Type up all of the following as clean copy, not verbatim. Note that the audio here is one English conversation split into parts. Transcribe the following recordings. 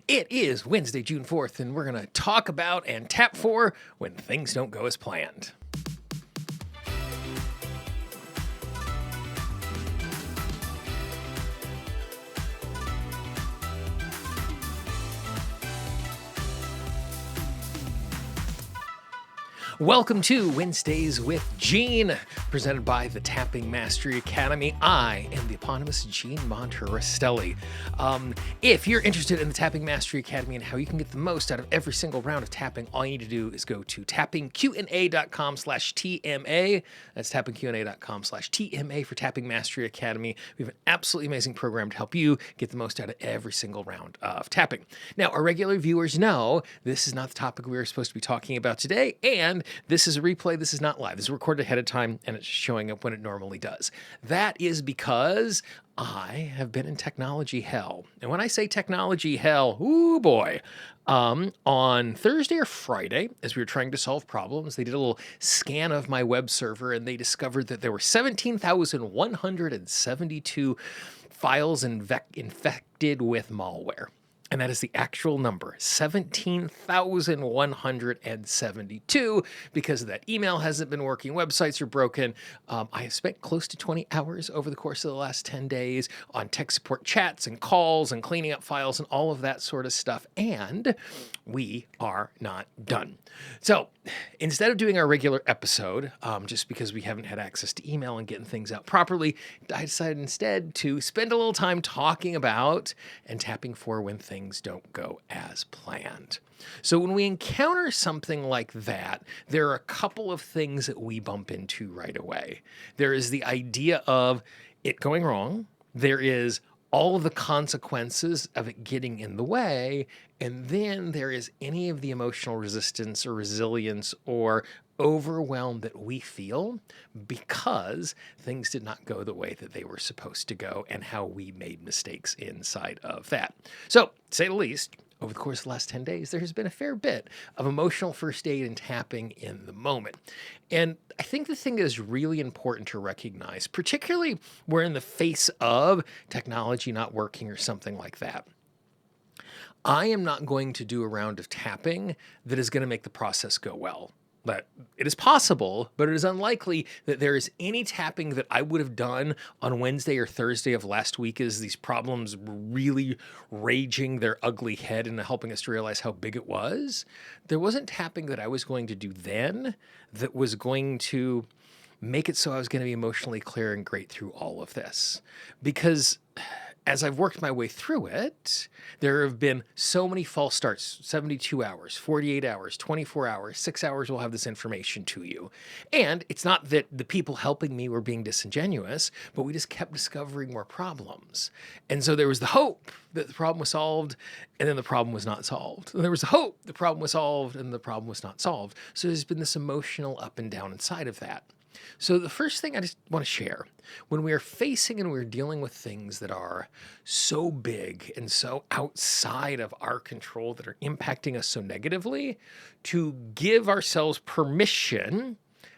It is Wednesday, June 4th, and we're going to talk about and tap for when things don't go as planned. Welcome to Wednesdays with Gene, presented by the Tapping Mastery Academy. I am the eponymous Gene Monterastelli. If you're interested in the Tapping Mastery Academy and how you can get the most out of every single round of tapping, all you need to do is go to tappingqanda.com/TMA. That's tappingqanda.com/TMA for Tapping Mastery Academy. We have an absolutely amazing program to help you get the most out of every single round of tapping. Now, our regular viewers know this is not the topic we were supposed to be talking about today, and this is a replay. This is not live. This is recorded ahead of time, and it's showing up when it normally does. That is because I have been in technology hell. And when I say technology hell, ooh boy, on Thursday or Friday, as we were trying to solve problems, they did a little scan of my web server, and they discovered that there were 17,172 files infected with malware. And that is the actual number, 17,172, because that email hasn't been working, websites are broken. I have spent close to 20 hours over the course of the last 10 days on tech support chats and calls and cleaning up files and all of that sort of stuff. And we are not done. So instead of doing our regular episode, just because we haven't had access to email and getting things out properly, I decided instead to spend a little time talking about and tapping for when things don't go as planned. So when we encounter something like that, there are a couple of things that we bump into right away. There is the idea of it going wrong. There is all of the consequences of it getting in the way. And then there is any of the emotional resistance or resilience or overwhelm that we feel because things did not go the way that they were supposed to go and how we made mistakes inside of that. So, to say the least, over the course of the last 10 days, there has been a fair bit of emotional first aid and tapping in the moment. And I think the thing that is really important to recognize, particularly we're in the face of technology not working or something like that, I am not going to do a round of tapping that is going to make the process go well. But it is possible, but it is unlikely that there is any tapping that I would have done on Wednesday or Thursday of last week as these problems were really raging their ugly head and helping us to realize how big it was. There wasn't tapping that I was going to do then that was going to make it so I was going to be emotionally clear and great through all of this. Because as I've worked my way through it, there have been so many false starts, 72 hours, 48 hours, 24 hours, 6 hours will have this information to you. And it's not that the people helping me were being disingenuous, but we just kept discovering more problems. And so there was the hope that the problem was solved, and then the problem was not solved. And there was the hope the problem was solved, and the problem was not solved. So there's been this emotional up and down inside of that. So the first thing I just want to share, when we are facing and we're dealing with things that are so big and so outside of our control that are impacting us so negatively, to give ourselves permission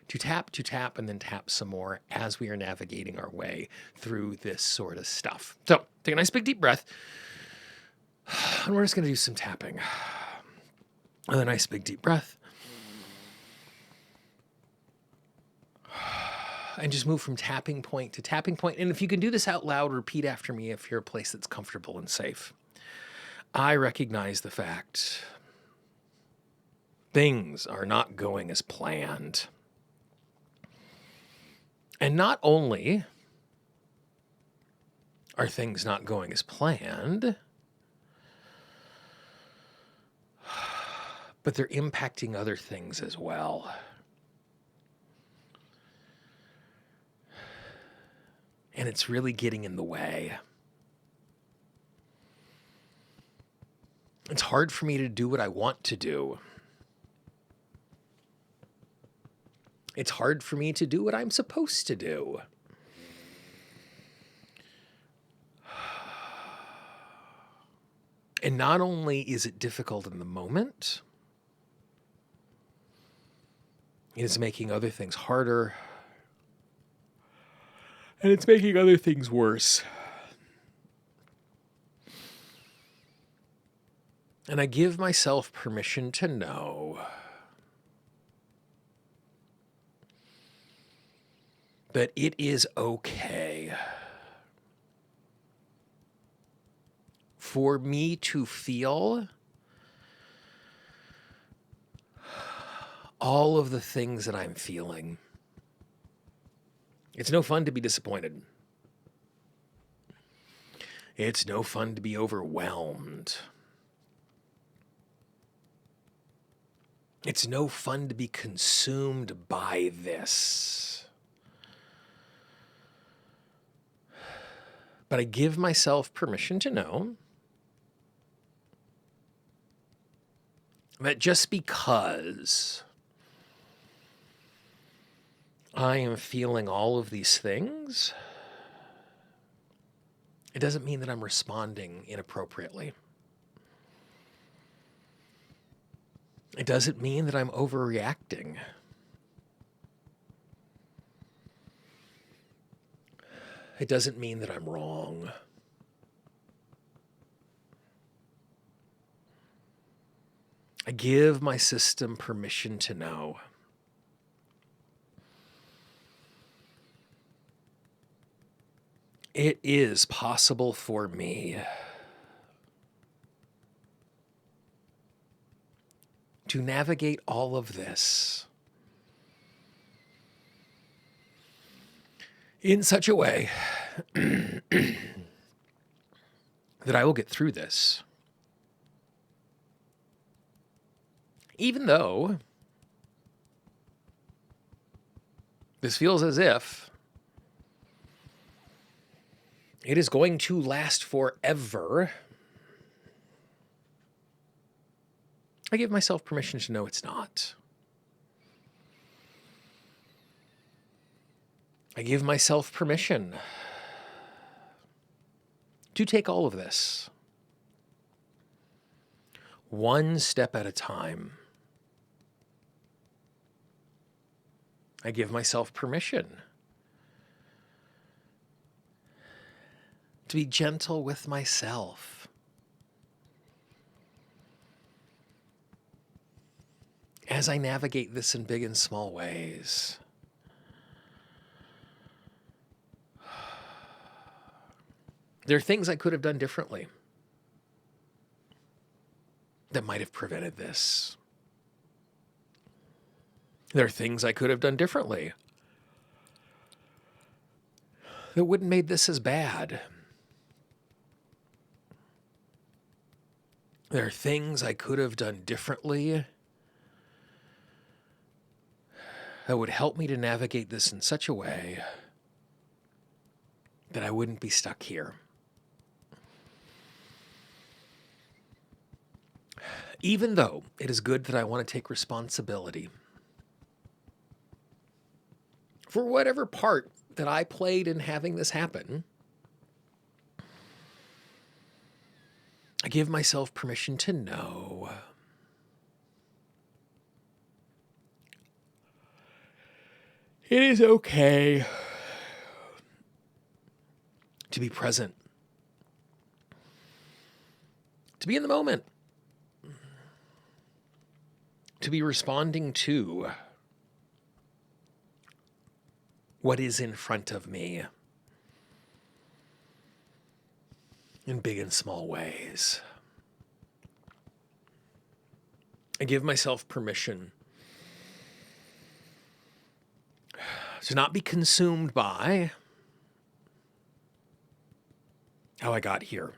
to tap, and then tap some more as we are navigating our way through this sort of stuff. So take a nice big deep breath, and we're just going to do some tapping. Another nice big deep breath. And just move from tapping point to tapping point. And if you can do this out loud, repeat after me if you're a place that's comfortable and safe. I recognize the fact things are not going as planned. And not only are things not going as planned, but they're impacting other things as well. And it's really getting in the way. It's hard for me to do what I want to do. It's hard for me to do what I'm supposed to do. And not only is it difficult in the moment, it is making other things harder. And it's making other things worse. And I give myself permission to know that it is okay for me to feel all of the things that I'm feeling. It's no fun to be disappointed. It's no fun to be overwhelmed. It's no fun to be consumed by this. But I give myself permission to know that just because I am feeling all of these things, it doesn't mean that I'm responding inappropriately. It doesn't mean that I'm overreacting. It doesn't mean that I'm wrong. I give my system permission to know it is possible for me to navigate all of this in such a way that I will get through this. Even though this feels as if it is going to last forever, I give myself permission to know it's not. I give myself permission to take all of this one step at a time. I give myself permission to be gentle with myself as I navigate this in big and small ways. There are things I could have done differently that might have prevented this. There are things I could have done differently that wouldn't have made this as bad. There are things I could have done differently that would help me to navigate this in such a way that I wouldn't be stuck here. Even though it is good that I want to take responsibility for whatever part that I played in having this happen, I give myself permission to know it is okay to be present, to be in the moment, to be responding to what is in front of me in big and small ways. I give myself permission to not be consumed by how I got here,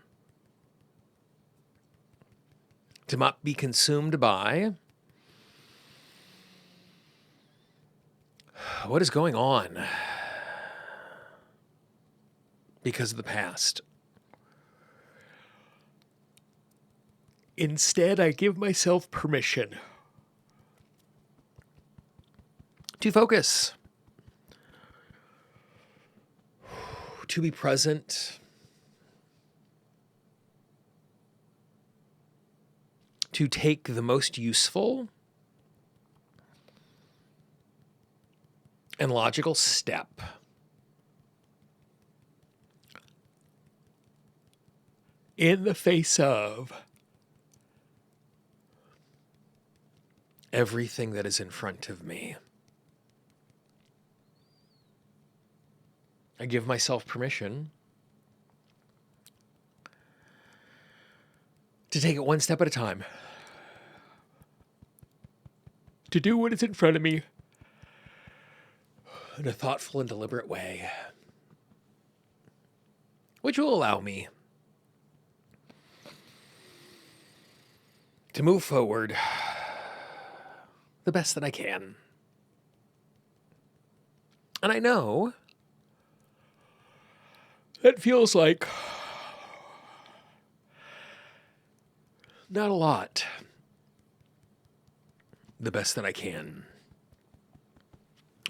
to not be consumed by what is going on because of the past. Instead, I give myself permission to focus, to be present, to take the most useful and logical step in the face of everything that is in front of me. I give myself permission to take it one step at a time, to do what is in front of me in a thoughtful and deliberate way, which will allow me to move forward the best that I can. And I know that feels like not a lot. The best that I can.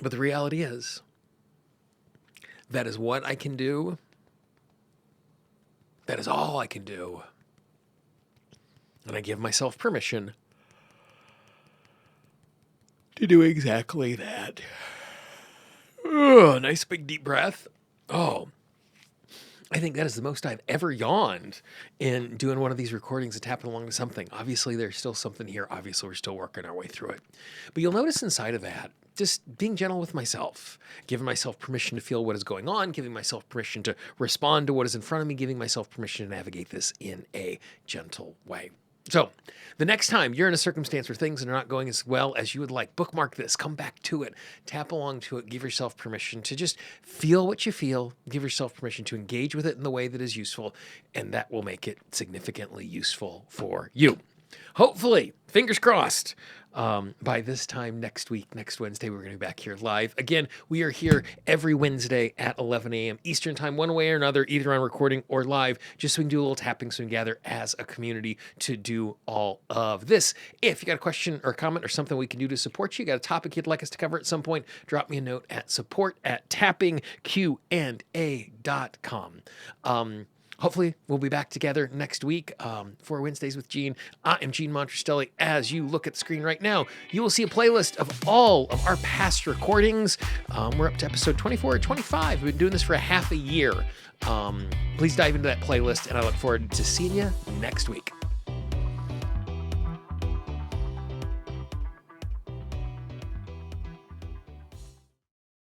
But the reality is, that is what I can do. That is all I can do. And I give myself permission to do exactly that. Nice big deep breath. Oh, I think that is the most I've ever yawned in doing one of these recordings and tapping along to something. Obviously, there's still something here. Obviously, we're still working our way through it. But you'll notice inside of that, just being gentle with myself, giving myself permission to feel what is going on, giving myself permission to respond to what is in front of me, giving myself permission to navigate this in a gentle way. So the next time you're in a circumstance where things are not going as well as you would like, bookmark this, come back to it, tap along to it, give yourself permission to just feel what you feel, give yourself permission to engage with it in the way that is useful, and that will make it significantly useful for you. Hopefully, fingers crossed, by this time next week, next Wednesday, we're going to be back here live. Again, we are here every Wednesday at 11 a.m. Eastern time, one way or another, either on recording or live, just so we can do a little tapping, so we can gather as a community to do all of this. If you got a question or comment or something we can do to support you, got a topic you'd like us to cover at some point, drop me a note at support@tappingqanda.com. Hopefully, we'll be back together next week for Wednesdays with Gene. I am Gene Monterastelli. As you look at the screen right now, you will see a playlist of all of our past recordings. We're up to episode 24 or 25. We've been doing this for a half a year. Please dive into that playlist, and I look forward to seeing you next week.